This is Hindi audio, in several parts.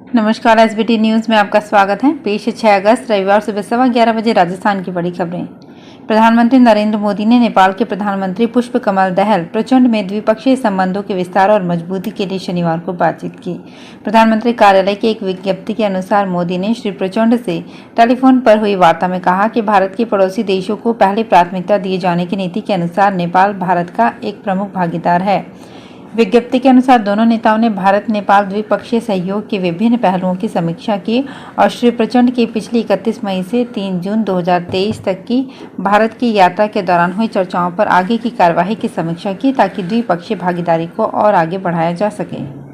नमस्कार, एसबीटी न्यूज में आपका स्वागत है। पेश है 6 अगस्त रविवार सुबह 11:15 बजे राजस्थान की बड़ी खबरें। प्रधानमंत्री नरेंद्र मोदी ने नेपाल के प्रधानमंत्री पुष्प कमल दहल प्रचंड में द्विपक्षीय संबंधों के विस्तार और मजबूती के लिए शनिवार को बातचीत की। प्रधानमंत्री कार्यालय की एक विज्ञप्ति के अनुसार मोदी ने श्री प्रचंड से टेलीफोन पर हुई वार्ता में कहा कि भारत के पड़ोसी देशों को पहले प्राथमिकता दिए जाने की नीति के अनुसार नेपाल भारत का एक प्रमुख भागीदार है। विज्ञप्ति के अनुसार दोनों नेताओं ने भारत नेपाल द्विपक्षीय सहयोग के विभिन्न पहलुओं की समीक्षा की और श्री प्रचंड की पिछली 31 मई से 3 जून 2023 तक की भारत की यात्रा के दौरान हुई चर्चाओं पर आगे की कार्यवाही की समीक्षा की ताकि द्विपक्षीय भागीदारी को और आगे बढ़ाया जा सके।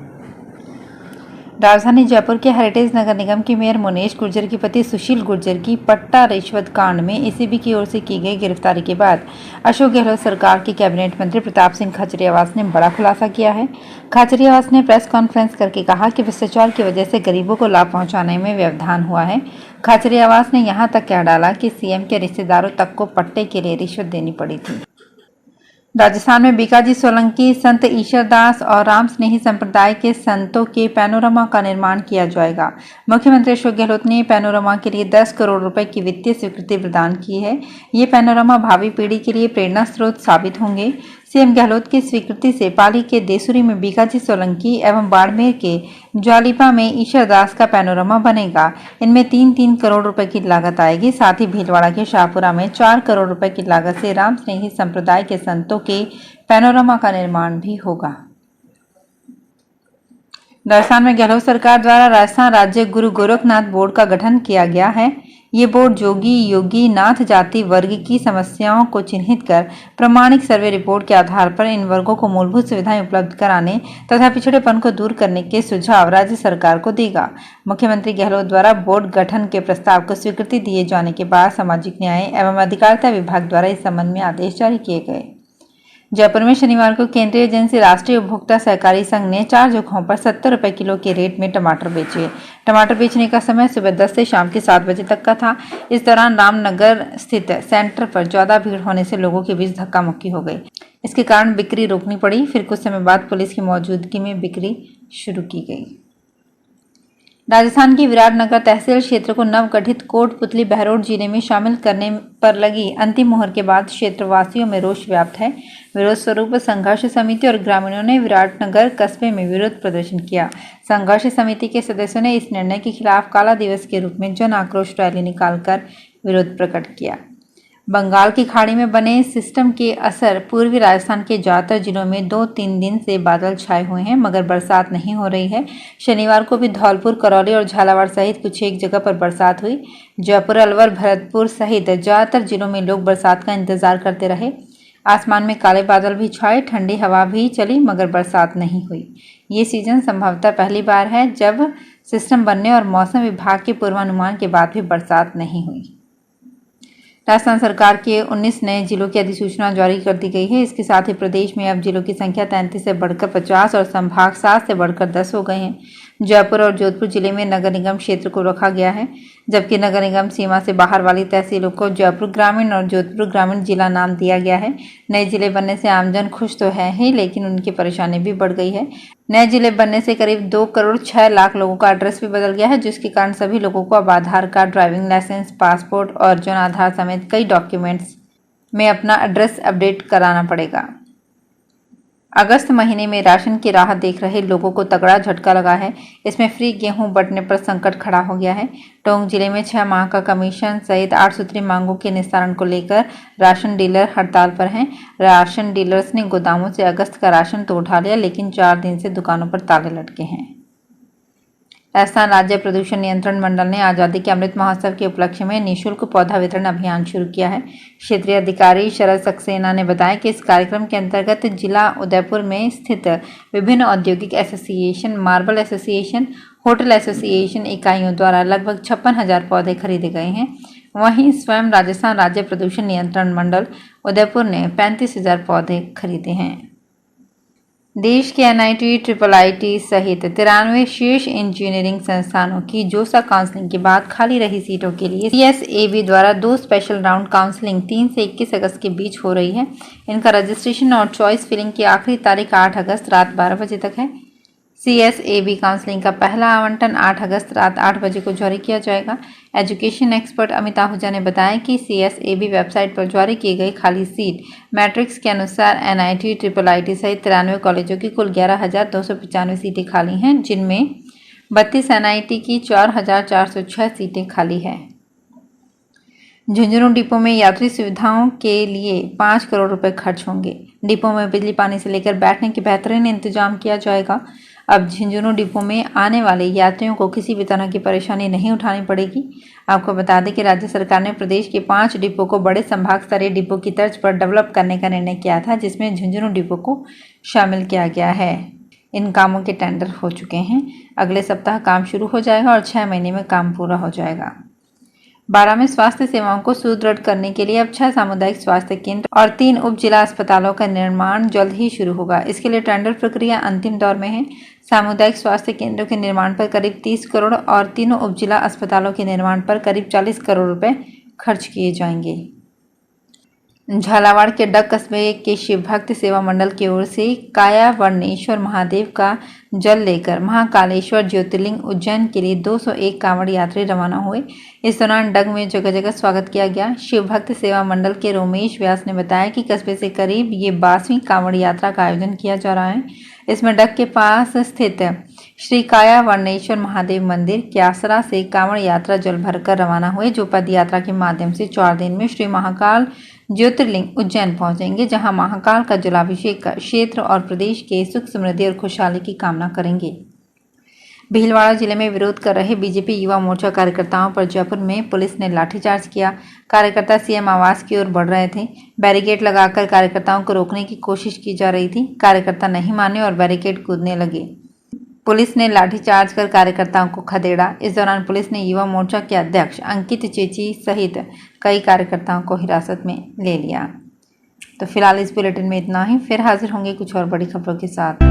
राजधानी जयपुर के हेरिटेज नगर निगम के मेयर मुनेश गुर्जर के पति सुशील गुर्जर की पट्टा रिश्वत कांड में एसीबी की ओर से की गई गिरफ्तारी के बाद अशोक गहलोत सरकार के कैबिनेट मंत्री प्रताप सिंह खाचरियावास ने बड़ा खुलासा किया है। खाचरियावास ने प्रेस कॉन्फ्रेंस करके कहा कि भ्रष्टाचार की वजह से गरीबों को लाभ पहुंचाने में व्यवधान हुआ है। खाचरियावास ने यहां तक कह डाला कि सीएम के रिश्तेदारों तक को पट्टे के लिए रिश्वत देनी पड़ी थी। राजस्थान में बीकाजी सोलंकी, संत ईश्वरदास और राम स्नेही संप्रदाय के संतों के पैनोरमा का निर्माण किया जाएगा। मुख्यमंत्री अशोक गहलोत ने पैनोरमा के लिए 10 करोड़ रुपए की वित्तीय स्वीकृति प्रदान की है। ये पैनोरमा भावी पीढ़ी के लिए प्रेरणा स्रोत साबित होंगे। सीएम गहलोत की स्वीकृति से पाली के देसुरी में बीकाजी सोलंकी एवं बाड़मेर के ज्वालिपा में ईश्वरदास का पैनोरमा बनेगा। इनमें 3-3 करोड़ रुपए की लागत आएगी। साथ ही भीलवाड़ा के शाहपुरा में 4 करोड़ रुपए की लागत से राम स्नेही संप्रदाय के संतों के पैनोरमा का निर्माण भी होगा। राजस्थान में गहलोत सरकार द्वारा राजस्थान राज्य गुरु गोरखनाथ बोर्ड का गठन किया गया है। ये बोर्ड जोगी योगी नाथ जाति वर्ग की समस्याओं को चिन्हित कर प्रामाणिक सर्वे रिपोर्ट के आधार पर इन वर्गों को मूलभूत सुविधाएं उपलब्ध कराने तथा पिछड़ेपन को दूर करने के सुझाव राज्य सरकार को देगा। मुख्यमंत्री गहलोत द्वारा बोर्ड गठन के प्रस्ताव को स्वीकृति दिए जाने के बाद सामाजिक न्याय एवं अधिकारिता विभाग द्वारा इस संबंध में आदेश जारी किए गए। जयपुर में शनिवार को केंद्रीय एजेंसी राष्ट्रीय उपभोक्ता सहकारी संघ ने 4 जगहों पर 70 रुपए किलो के रेट में टमाटर बेचे। टमाटर बेचने का समय सुबह 10 से शाम के 7 बजे तक का था। इस दौरान रामनगर स्थित सेंटर पर ज्यादा भीड़ होने से लोगों के बीच धक्का मुक्की हो गई। इसके कारण बिक्री रोकनी पड़ी। फिर कुछ समय बाद पुलिस की मौजूदगी में बिक्री शुरू की गई। राजस्थान की विराटनगर तहसील क्षेत्र को नवगठित कोटपुतली बहरोड जिले में शामिल करने पर लगी अंतिम मुहर के बाद क्षेत्रवासियों में रोष व्याप्त है। विरोध स्वरूप संघर्ष समिति और ग्रामीणों ने विराटनगर कस्बे में विरोध प्रदर्शन किया। संघर्ष समिति के सदस्यों ने इस निर्णय के खिलाफ काला दिवस के रूप में जन आक्रोश रैली निकालकर विरोध प्रकट किया। बंगाल की खाड़ी में बने सिस्टम के असर पूर्वी राजस्थान के ज्यादातर जिलों में 2-3 दिन से बादल छाए हुए हैं मगर बरसात नहीं हो रही है। शनिवार को भी धौलपुर, करौली और झालावाड़ सहित कुछ एक जगह पर बरसात हुई। जयपुर, अलवर, भरतपुर सहित ज्यादातर जिलों में लोग बरसात का इंतजार करते रहे। आसमान में काले बादल भी छाए, ठंडी हवा भी चली मगर बरसात नहीं हुई। ये सीजन संभवतः पहली बार है जब सिस्टम बनने और मौसम विभाग के पूर्वानुमान के बाद भी बरसात नहीं हुई। राजस्थान सरकार के 19 नए जिलों की अधिसूचना जारी कर दी गई है। इसके साथ ही प्रदेश में अब जिलों की संख्या 33 से बढ़कर 50 और संभाग 7 से बढ़कर 10 हो गए हैं। जयपुर और जोधपुर जिले में नगर निगम क्षेत्र को रखा गया है, जबकि नगर निगम सीमा से बाहर वाली तहसीलों को जयपुर ग्रामीण और जोधपुर ग्रामीण जिला नाम दिया गया है। नए जिले बनने से आमजन खुश तो है ही, लेकिन उनकी परेशानी भी बढ़ गई है। नए जिले बनने से करीब 2 करोड़ 6 लाख लोगों का एड्रेस भी बदल गया है, जिसके कारण सभी लोगों को अब आधार कार्ड, ड्राइविंग लाइसेंस, पासपोर्ट और जन आधार समेत कई डॉक्यूमेंट्स में अपना एड्रेस अपडेट कराना पड़ेगा। अगस्त महीने में राशन की राह देख रहे लोगों को तगड़ा झटका लगा है। इसमें फ्री गेहूं बंटने पर संकट खड़ा हो गया है। टोंक जिले में 6 माह का कमीशन सहित 8 सूत्री मांगों के निस्तारण को लेकर राशन डीलर हड़ताल पर हैं। राशन डीलर्स ने गोदामों से अगस्त का राशन तो उठा लिया, लेकिन 4 दिन से दुकानों पर ताले लटके हैं। राजस्थान राज्य प्रदूषण नियंत्रण मंडल ने आजादी के अमृत महोत्सव के उपलक्ष्य में निःशुल्क पौधा वितरण अभियान शुरू किया है। क्षेत्रीय अधिकारी शरद सक्सेना ने बताया कि इस कार्यक्रम के अंतर्गत जिला उदयपुर में स्थित विभिन्न औद्योगिक association, marble association, hotel association इकाइयों द्वारा लगभग 56,000 पौधे खरीदे गए हैं। वहीं स्वयं राजस्थान राज्य प्रदूषण नियंत्रण मंडल उदयपुर ने 35,000 पौधे खरीदे हैं। देश के एनआईटी, ट्रिपल आईटी सहित 93 शीर्ष इंजीनियरिंग संस्थानों की जोसा काउंसलिंग के बाद खाली रही सीटों के लिए सीएसएबी द्वारा 2 स्पेशल राउंड काउंसलिंग 3 से 21 अगस्त के बीच हो रही है। इनका रजिस्ट्रेशन और चॉइस फिलिंग की आखिरी तारीख 8 अगस्त रात 12 बजे तक है। CSAB काउंसलिंग का पहला आवंटन 8 अगस्त रात 8 बजे को जारी किया जाएगा। एजुकेशन एक्सपर्ट अमिता आहूजा ने बताया कि CSAB वेबसाइट पर जारी की गई खाली सीट मैट्रिक्स के अनुसार NIT, IIIT सहित 93 कॉलेजों की कुल 11,295 सीटें खाली हैं, जिनमें 32 NIT की 4,406 सीटें खाली हैं। झुंझुनू डिपो में यात्री सुविधाओं के लिए 5 करोड़ रुपए खर्च होंगे। डिपो में बिजली पानी से लेकर बैठने के बेहतरीन इंतजाम किया जाएगा। अब झुंझुनू डिपो में आने वाले यात्रियों को किसी भी तरह की परेशानी नहीं उठानी पड़ेगी। आपको बता दें कि राज्य सरकार ने प्रदेश के 5 डिपो को बड़े संभाग स्तरीय डिपो की तर्ज पर डेवलप करने का निर्णय किया था, जिसमें झुंझुनू डिपो को शामिल किया गया है। इन कामों के टेंडर हो चुके हैं। अगले सप्ताह काम शुरू हो जाएगा और 6 महीने में काम पूरा हो जाएगा। बारां में स्वास्थ्य सेवाओं को सुदृढ़ करने के लिए अब 6 सामुदायिक स्वास्थ्य केंद्र और 3 उप जिला अस्पतालों का निर्माण जल्द ही शुरू होगा। इसके लिए टेंडर प्रक्रिया अंतिम दौर में है। सामुदायिक स्वास्थ्य केंद्रों के निर्माण पर करीब 30 करोड़ और तीनों उप जिला अस्पतालों के निर्माण पर करीब 40 करोड़ रुपए खर्च किए जाएंगे। झालावाड़ के डग कस्बे के शिव भक्त सेवा मंडल की ओर से कायावर्णेश्वर महादेव का जल लेकर महाकालेश्वर ज्योतिर्लिंग उज्जैन के लिए 201 कांवड़ यात्री रवाना हुए। इस दौरान डग में जगह जगह स्वागत किया गया। शिव भक्त सेवा मंडल के रोमेश व्यास ने बताया कि कस्बे से करीब ये 22वीं कांवड़ यात्रा का आयोजन किया जा रहा है। इसमें डग के पास स्थित श्री कायावर्णेश्वर महादेव मंदिर क्यासरा से कांवड़ यात्रा जल भरकर रवाना हुए, जो पद यात्रा के माध्यम से 4 दिन में श्री महाकाल ज्योतिर्लिंग उज्जैन पहुंचेंगे, जहां महाकाल का जलाभिषेक कर क्षेत्र और प्रदेश के सुख समृद्धि और खुशहाली की कामना करेंगे। भीलवाड़ा जिले में विरोध कर रहे बीजेपी युवा मोर्चा कार्यकर्ताओं पर जयपुर में पुलिस ने लाठीचार्ज किया। कार्यकर्ता CM आवास की ओर बढ़ रहे थे। बैरिकेड लगाकर कार्यकर्ताओं को रोकने की कोशिश की जा रही थी। कार्यकर्ता नहीं माने और बैरिकेड कूदने लगे। पुलिस ने लाठीचार्ज कर कार्यकर्ताओं को खदेड़ा। इस दौरान पुलिस ने युवा मोर्चा के अध्यक्ष अंकित चेची सहित कई कार्यकर्ताओं को हिरासत में ले लिया। तो फिलहाल इस बुलेटिन में इतना ही। फिर हाजिर होंगे कुछ और बड़ी खबरों के साथ।